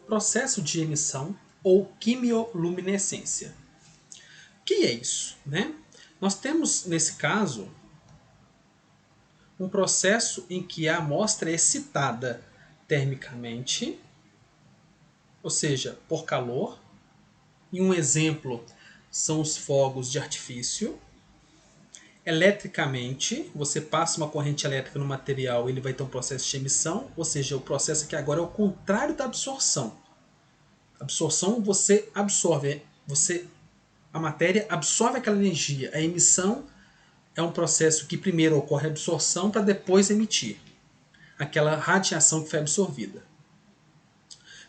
processo de emissão ou quimioluminescência. O que é isso, né? Nós temos, nesse caso, um processo em que a amostra é excitada termicamente, ou seja, por calor. E um exemplo são os fogos de artifício. Eletricamente, você passa uma corrente elétrica no material, ele vai ter um processo de emissão, ou seja, o processo aqui agora é o contrário da absorção. Absorção, você absorve, a matéria absorve aquela energia. A emissão é um processo que primeiro ocorre a absorção para depois emitir aquela radiação que foi absorvida.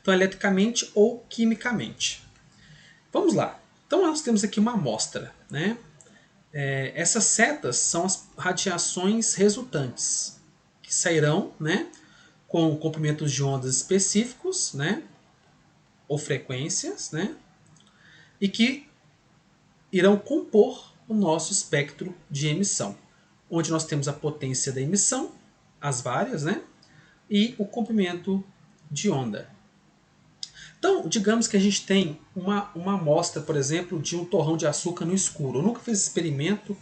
Então, eletricamente ou quimicamente. Vamos lá. Então, nós temos aqui uma amostra, né? Essas setas são as radiações resultantes, que sairão, né, com comprimentos de ondas específicos, né, ou frequências, né, e que irão compor o nosso espectro de emissão, onde nós temos a potência da emissão, as várias, né, e o comprimento de onda. Então, digamos que a gente tem uma amostra, por exemplo, de um torrão de açúcar no escuro. Eu nunca fiz esse experimento.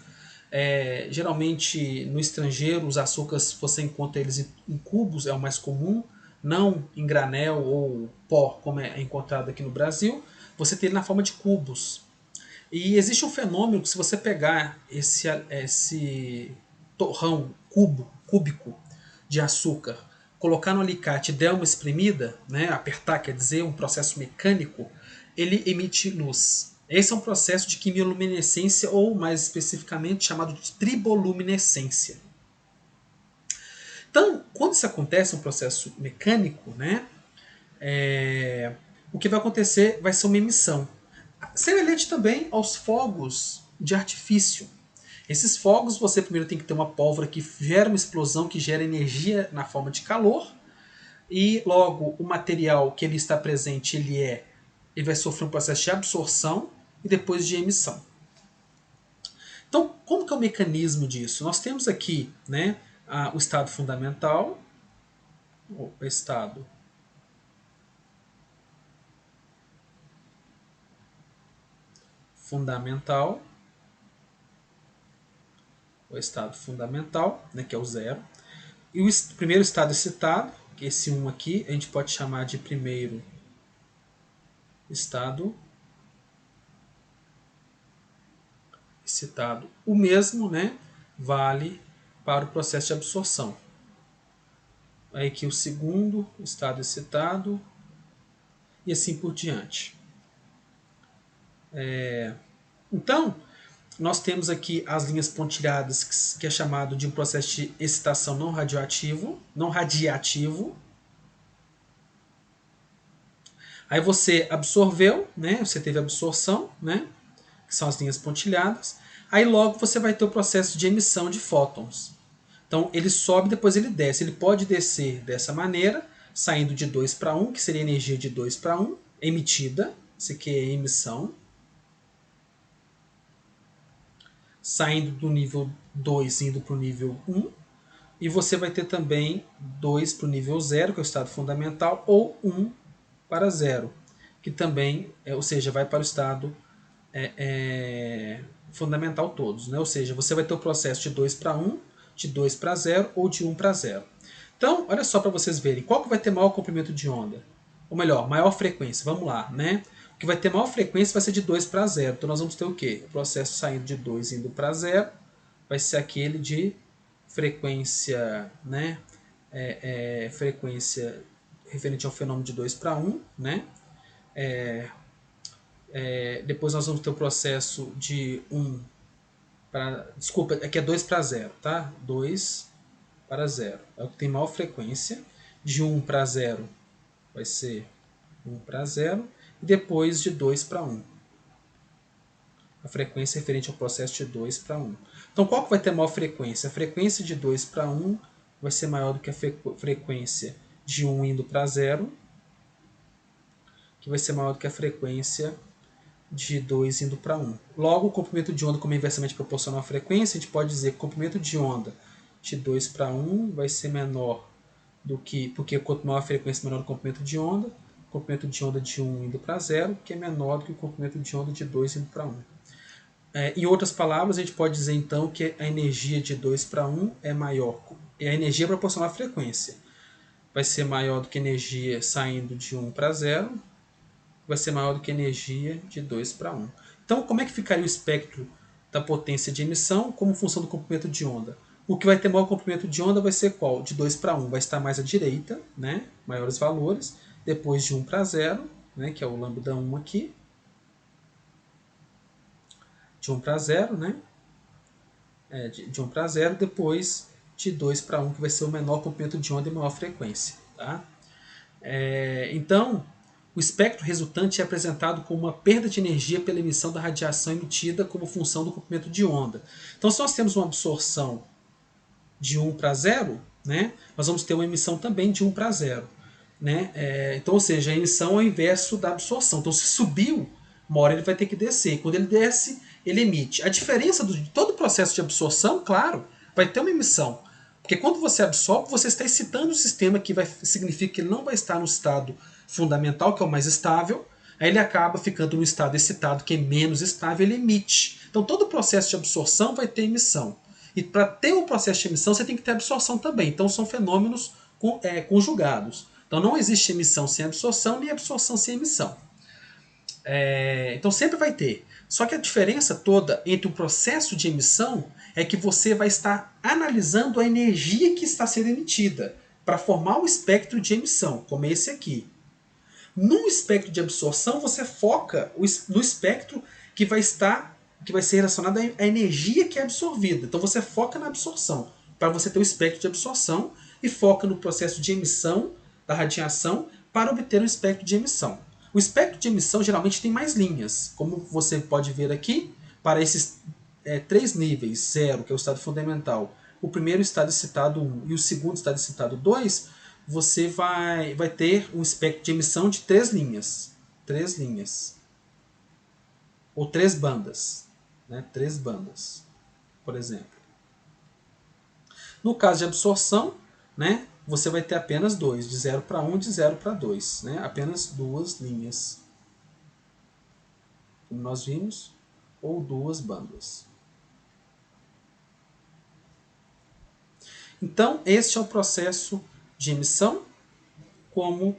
Geralmente, no estrangeiro, os açúcares, você encontra eles em cubos, é o mais comum, não em granel ou pó, como é encontrado aqui no Brasil. Você tem ele na forma de cubos. E existe um fenômeno que, se você pegar esse torrão cúbico de açúcar, colocar no alicate e der uma espremida, né, apertar, quer dizer, um processo mecânico, ele emite luz. Esse é um processo de quimioluminescência, ou mais especificamente chamado de triboluminescência. Então, quando isso acontece, um processo mecânico, né, o que vai acontecer vai ser uma emissão. Semelhante também aos fogos de artifício. Esses fogos, você primeiro tem que ter uma pólvora que gera uma explosão, que gera energia na forma de calor, e logo o material que ele está presente, ele vai sofrer um processo de absorção e depois de emissão. Então, como que é o mecanismo disso? Nós temos aqui, né, o estado fundamental, o estado fundamental, né, que é o zero, e o primeiro estado excitado, que é esse 1 aqui, a gente pode chamar de primeiro estado excitado. O mesmo, né, vale para o processo de absorção. Aí aqui o segundo estado excitado e assim por diante. Então, nós temos aqui as linhas pontilhadas, que é chamado de um processo de excitação não radiativo. Aí você absorveu, né? Você teve absorção, né? Que são as linhas pontilhadas. Aí logo você vai ter o processo de emissão de fótons. Então ele sobe, depois ele desce. Ele pode descer dessa maneira, saindo de 2 para 1, que seria energia de 2 para 1, emitida, isso aqui é emissão. Saindo do nível 2, indo para o nível 1. E você vai ter também 2 para o nível 0, que é o estado fundamental, ou 1 para 0, que também, ou seja, vai para o estado fundamental todos. Né? Ou seja, você vai ter o processo de 2 para 1, de 2 para 0 ou de 1 para 0. Então, olha só para vocês verem, qual que vai ter maior comprimento de onda? Ou melhor, maior frequência, vamos lá, né? O que vai ter maior frequência vai ser de 2 para 0. Então nós vamos ter o quê? O processo saindo de 2 indo para 0 vai ser aquele de frequência, né? Frequência referente ao fenômeno de 2 para 1, né? Depois nós vamos ter o processo de 1 para... Desculpa, aqui é 2 para 0, tá? 2 para 0. É o que tem maior frequência. De 1 para 0 vai ser 1 para 0. E depois de 2 para 1. A frequência é referente ao processo de 2 para 1. Então qual que vai ter maior frequência? A frequência de 2 para 1 vai ser maior do que a frequência de 1 indo para 0, que vai ser maior do que a frequência de 2 indo para 1. Logo, o comprimento de onda, como é inversamente proporcional à frequência, a gente pode dizer que o comprimento de onda de 2 para 1 vai ser menor do que... Porque quanto maior a frequência, menor o comprimento de onda. comprimento de onda de 1 indo para 0, que é menor do que o comprimento de onda de 2 indo para 1. Em outras palavras, a gente pode dizer então que a energia de 2 para 1 é maior. A energia proporcional à frequência vai ser maior do que a energia saindo de 1 para 0, vai ser maior do que a energia de 2 para 1. Então, como é que ficaria o espectro da potência de emissão como função do comprimento de onda? O que vai ter maior comprimento de onda vai ser qual? De 2 para 1 vai estar mais à direita, né? Maiores valores, depois de 1 para 0, né? Que é o lambda 1 aqui, de 1 para 0, né? De 1 para 0, depois de 2 para 1, que vai ser o menor comprimento de onda e maior frequência. Tá? Então, o espectro resultante é apresentado como uma perda de energia pela emissão da radiação emitida como função do comprimento de onda. Então, se nós temos uma absorção de 1 para 0, né, nós vamos ter uma emissão também de 1 para 0. Né? Então, ou seja, a emissão é o inverso da absorção. Então, se subiu, uma hora ele vai ter que descer. Quando ele desce, ele emite. A diferença de todo o processo de absorção, claro, vai ter uma emissão. Porque quando você absorve, você está excitando o sistema, que significa que ele não vai estar no estado fundamental, que é o mais estável. Aí ele acaba ficando no estado excitado, que é menos estável, ele emite. Então todo o processo de absorção vai ter emissão. E para ter um processo de emissão, você tem que ter absorção também. Então são fenômenos conjugados. Então não existe emissão sem absorção, nem absorção sem emissão. Então sempre vai ter. Só que a diferença toda entre o processo de emissão é que você vai estar analisando a energia que está sendo emitida para formar o espectro de emissão, como esse aqui. No espectro de absorção, você foca no espectro que vai ser relacionado à energia que é absorvida. Então você foca na absorção, para você ter o espectro de absorção, e foca no processo de emissão da radiação para obter um espectro de emissão. O espectro de emissão geralmente tem mais linhas, como você pode ver aqui, para esses 3 níveis, 0, que é o estado fundamental, o primeiro estado excitado 1 e o segundo estado excitado 2, você vai ter um espectro de emissão de 3 linhas. 3 linhas. Ou 3 bandas. Né? 3 bandas, por exemplo. No caso de absorção, né, você vai ter apenas 2, de 0 para 1 e de 0 para 2. Né? Apenas 2 linhas. Como nós vimos, ou 2 bandas. Então, este é o processo de emissão, como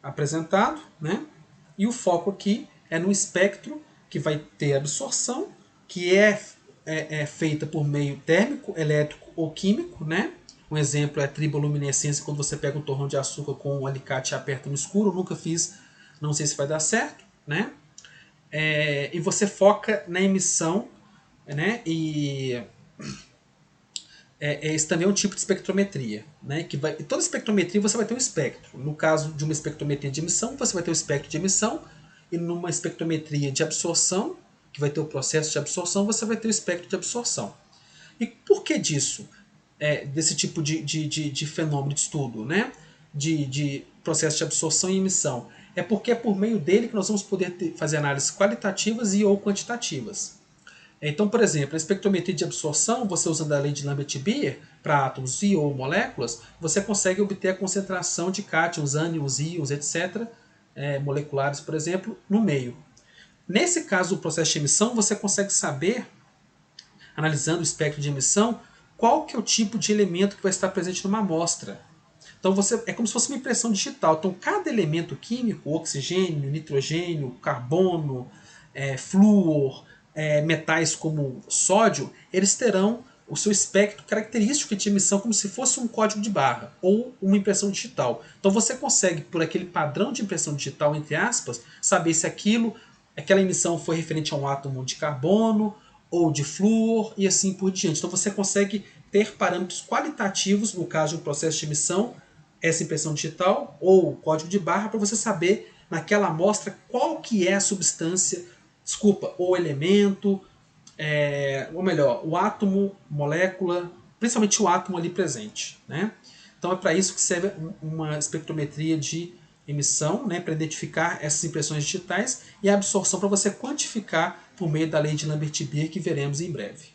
apresentado, né? E o foco aqui é no espectro que vai ter absorção, que é feita por meio térmico, elétrico ou químico, né? Um exemplo é a triboluminescência, quando você pega um torrão de açúcar com um alicate e aperta no escuro. Eu nunca fiz, não sei se vai dar certo, né? E você foca na emissão, né? E esse também é um tipo de espectrometria. Né? Em toda espectrometria você vai ter um espectro. No caso de uma espectrometria de emissão, você vai ter o espectro de emissão. E numa espectrometria de absorção, que vai ter o processo de absorção, você vai ter o espectro de absorção. E por que disso? Desse tipo de fenômeno de estudo, né? de processo de absorção e emissão? É porque é por meio dele que nós vamos poder fazer análises qualitativas e ou quantitativas. Então, por exemplo, a espectrometria de absorção, você usando a lei de Lambert-Beer para átomos e ou moléculas, você consegue obter a concentração de cátions, ânions, íons, etc., moleculares, por exemplo, no meio. Nesse caso do processo de emissão, você consegue saber, analisando o espectro de emissão, qual que é o tipo de elemento que vai estar presente numa amostra. Então é como se fosse uma impressão digital. Então cada elemento químico, oxigênio, nitrogênio, carbono, flúor, metais como sódio, eles terão o seu espectro característico de emissão como se fosse um código de barra ou uma impressão digital. Então você consegue, por aquele padrão de impressão digital, entre aspas, saber se aquela emissão foi referente a um átomo de carbono ou de flúor e assim por diante. Então você consegue ter parâmetros qualitativos, no caso de um processo de emissão, essa impressão digital ou código de barra, para você saber naquela amostra qual que é a substância, ou elemento, ou melhor, o átomo, molécula, principalmente o átomo ali presente. Né? Então é para isso que serve uma espectrometria de emissão, né, para identificar essas impressões digitais, e a absorção para você quantificar por meio da lei de Lambert-Beer, que veremos em breve.